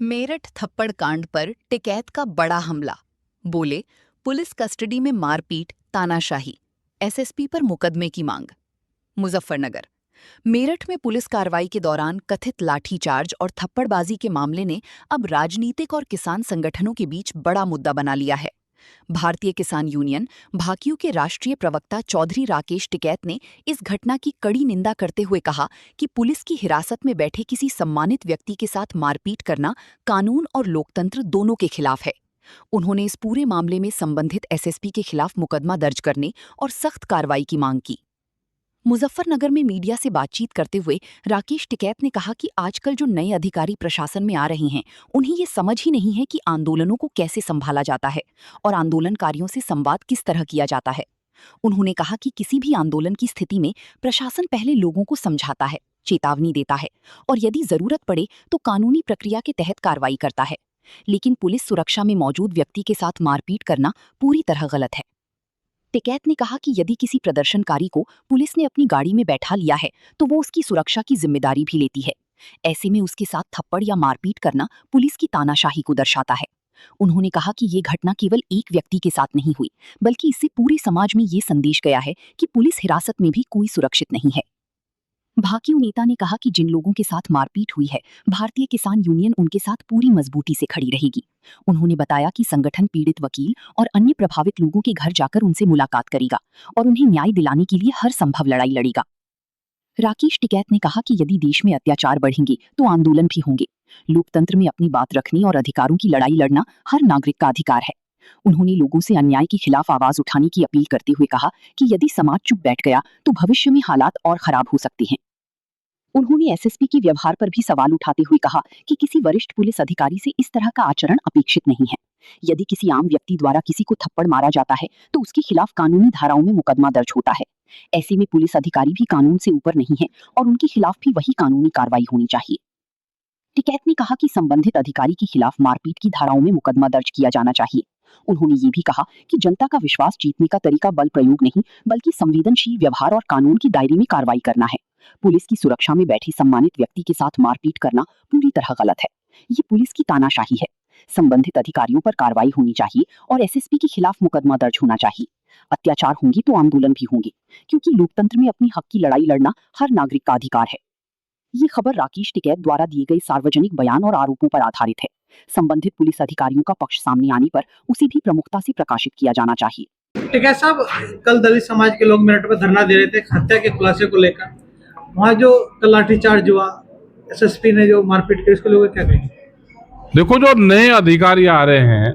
मेरठ थप्पड़ कांड पर टिकैत का बड़ा हमला। बोले, पुलिस कस्टडी में मारपीट, तानाशाही। एसएसपी पर मुकदमे की मांग। मुजफ्फरनगर। मेरठ में पुलिस कार्रवाई के दौरान कथित लाठीचार्ज और थप्पड़बाजी के मामले ने अब राजनीतिक और किसान संगठनों के बीच बड़ा मुद्दा बना लिया है। भारतीय किसान यूनियन भाकियू के राष्ट्रीय प्रवक्ता चौधरी राकेश टिकैत ने इस घटना की कड़ी निंदा करते हुए कहा कि पुलिस की हिरासत में बैठे किसी सम्मानित व्यक्ति के साथ मारपीट करना कानून और लोकतंत्र दोनों के खिलाफ है। उन्होंने इस पूरे मामले में संबंधित एसएसपी के खिलाफ मुकदमा दर्ज करने और सख्त कार्रवाई की मांग की। मुजफ्फरनगर में मीडिया से बातचीत करते हुए राकेश टिकैत ने कहा कि आजकल जो नए अधिकारी प्रशासन में आ रहे हैं, उन्हें ये समझ ही नहीं है कि आंदोलनों को कैसे संभाला जाता है और आंदोलनकारियों से संवाद किस तरह किया जाता है। उन्होंने कहा कि किसी भी आंदोलन की स्थिति में प्रशासन पहले लोगों को समझाता है, चेतावनी देता है और यदि जरूरत पड़े तो कानूनी प्रक्रिया के तहत कार्रवाई करता है। लेकिन पुलिस सुरक्षा में मौजूद व्यक्ति के साथ मारपीट करना पूरी तरह गलत है। टिकैत ने कहा कि यदि किसी प्रदर्शनकारी को पुलिस ने अपनी गाड़ी में बैठा लिया है तो वो उसकी सुरक्षा की जिम्मेदारी भी लेती है। ऐसे में उसके साथ थप्पड़ या मारपीट करना पुलिस की तानाशाही को दर्शाता है। उन्होंने कहा कि ये घटना केवल एक व्यक्ति के साथ नहीं हुई, बल्कि इससे पूरे समाज में ये संदेश गया है कि पुलिस हिरासत में भी कोई सुरक्षित नहीं है। भाकियू नेता ने कहा कि जिन लोगों के साथ मारपीट हुई है, भारतीय किसान यूनियन उनके साथ पूरी मजबूती से खड़ी रहेगी। उन्होंने बताया कि संगठन पीड़ित वकील और अन्य प्रभावित लोगों के घर जाकर उनसे मुलाकात करेगा और उन्हें न्याय दिलाने के लिए हर संभव लड़ाई लड़ेगा। राकेश टिकैत ने कहा कि यदि देश में अत्याचार बढ़ेंगे तो आंदोलन भी होंगे। लोकतंत्र में अपनी बात रखने और अधिकारों की लड़ाई लड़ना हर नागरिक का अधिकार है। उन्होंने लोगों से अन्याय के खिलाफ आवाज उठाने की अपील करते हुए कहा कि यदि समाज चुप बैठ गया तो भविष्य में हालात और खराब हो सकते हैं। उन्होंने एसएसपी के व्यवहार पर भी सवाल उठाते हुए कहा कि किसी वरिष्ठ पुलिस अधिकारी से इस तरह का आचरण अपेक्षित नहीं है। यदि किसी आम व्यक्ति द्वारा किसी को थप्पड़ मारा जाता है तो उसके खिलाफ कानूनी धाराओं में मुकदमा दर्ज होता है। ऐसे में पुलिस अधिकारी भी कानून से ऊपर नहीं है और उनके खिलाफ भी वही कानूनी कार्रवाई होनी चाहिए। टिकैत ने कहा कि संबंधित अधिकारी के खिलाफ मारपीट की धाराओं में मुकदमा दर्ज किया जाना चाहिए। उन्होंने ये भी कहा कि जनता का विश्वास जीतने का तरीका बल प्रयोग नहीं, बल्कि संवेदनशील व्यवहार और कानून के दायरे में कार्रवाई करना है। पुलिस की सुरक्षा में बैठे सम्मानित व्यक्ति के साथ मारपीट करना पूरी तरह गलत है। ये पुलिस की तानाशाही है। संबंधित अधिकारियों पर कार्रवाई होनी चाहिए और एसएसपी के खिलाफ मुकदमा दर्ज होना चाहिए। अत्याचार होंगे तो आंदोलन भी होंगे, क्योंकि लोकतंत्र में अपनी हक की लड़ाई लड़ना हर नागरिक का अधिकार है। ये खबर राकेश टिकैत द्वारा दिए गए सार्वजनिक बयान और आरोपों पर आधारित है। संबंधित पुलिस अधिकारियों का पक्ष सामने आने पर उसे भी प्रमुखता से प्रकाशित किया जाना चाहिए। टिकैत साहब, कल दलित समाज के लोग मेरठ में धरना दे रहे थे हत्या के खुलासे को लेकर। वहाँ जो कल लाठीचार्ज हुआ, एसएसपी ने जो मारपीट की, उसके लोग क्या कहेंगे? देखो, जो नए अधिकारी आ रहे हैं,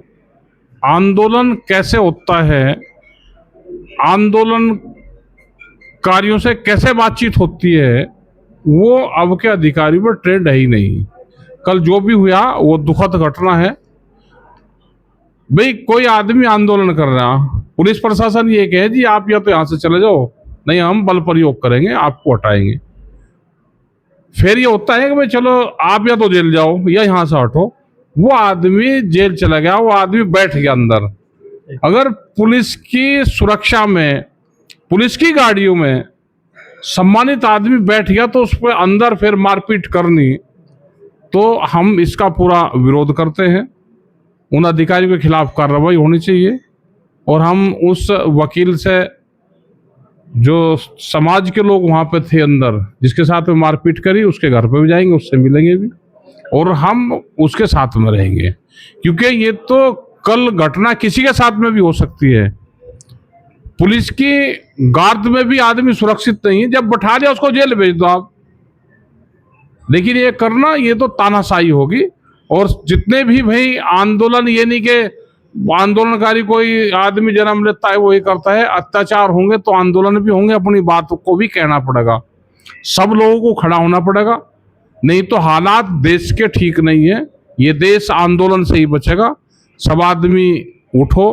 आंदोलन कैसे होता है, आंदोलनकारियों से कैसे बातचीत होती है, वो अब के अधिकारियों पर ट्रेंड है ही नहीं। कल जो भी हुआ वो दुखद घटना है। भाई, कोई आदमी आंदोलन कर रहा, पुलिस प्रशासन ये कहे जी आप या तो यहां से चले जाओ, नहीं हम बल प्रयोग करेंगे, आपको हटाएंगे। फिर ये होता है कि भाई चलो आप या तो जेल जाओ या यहां से हटो। वो आदमी जेल चला गया, वो आदमी बैठ गया अंदर। अगर पुलिस की सुरक्षा में, पुलिस की गाड़ियों में सम्मानित आदमी बैठ गया तो उस पर अंदर फिर मारपीट करनी, तो हम इसका पूरा विरोध करते हैं। उन अधिकारियों के खिलाफ कार्रवाई होनी चाहिए और हम उस वकील से, जो समाज के लोग वहां पे थे अंदर, जिसके साथ में मारपीट करी, उसके घर पे भी जाएंगे, उससे मिलेंगे भी और हम उसके साथ में रहेंगे, क्योंकि ये तो कल घटना किसी के साथ में भी हो सकती है। पुलिस की गार्ड में भी आदमी सुरक्षित नहीं है। जब बैठा लिया उसको जेल भेज दो आप। लेकिन ये करना, ये तो तानाशाही होगी। और जितने भी भाई आंदोलन, ये नहीं कि आंदोलनकारी कोई आदमी जन्म लेता है वही करता है। अत्याचार होंगे तो आंदोलन भी होंगे, अपनी बात को भी कहना पड़ेगा, सब लोगों को खड़ा होना पड़ेगा। नहीं तो हालात देश के ठीक नहीं है। ये देश आंदोलन से ही बचेगा। सब आदमी उठो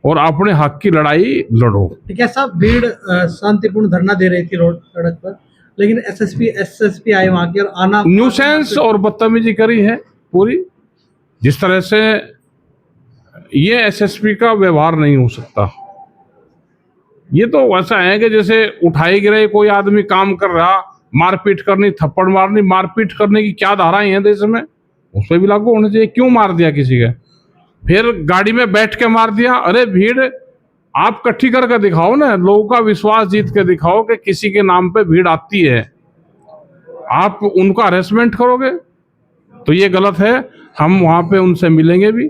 और अपने हक की लड़ाई लड़ो। ठीक है साहब, भीड़ शांतिपूर्ण धरना दे रही थी रोड सड़क पर, लेकिन एसएसपी आए वहां के और आना न्यूसेंस और बदतमीजी करी है पूरी। जिस तरह से ये एसएसपी का व्यवहार नहीं हो सकता। ये तो वैसा है कि जैसे उठाई गिराई कोई आदमी काम कर रहा, मारपीट करनी, थप्पड़ मारनी। मारपीट करने की क्या धाराएं हैं देश में? उस पर भी लागू होना चाहिए। क्यों मार दिया किसी का? फिर गाड़ी में बैठ के मार दिया। अरे भीड़ आप इकट्ठी करके दिखाओ ना, लोगों का विश्वास जीत के दिखाओ कि किसी के नाम पे भीड़ आती है, आप उनका हरेसमेंट करोगे तो ये गलत है। हम वहाँ पे उनसे मिलेंगे भी,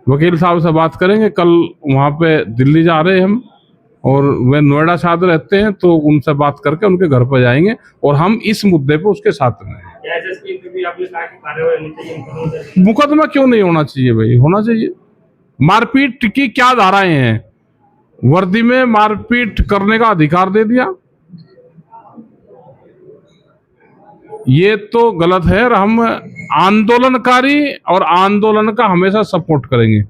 वकील साहब से बात करेंगे। कल वहाँ पे दिल्ली जा रहे हैं हम, और वे नोएडा साथ रहते हैं, तो उनसे बात करके उनके घर पर जाएंगे और हम इस मुद्दे पे उसके साथ में हैं। मुकदमा क्यों नहीं होना चाहिए भाई? होना चाहिए। मारपीट की क्या धाराएं हैं? वर्दी में मारपीट करने का अधिकार दे दिया, ये तो गलत है। और हम आंदोलनकारी और आंदोलन का हमेशा सपोर्ट करेंगे।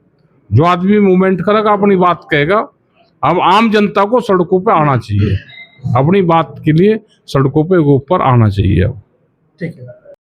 जो आदमी मूवमेंट करेगा अपनी बात कहेगा। अब आम जनता को सड़कों पे आना चाहिए, अपनी बात के लिए सड़कों पे ऊपर आना चाहिए। अब ठीक है।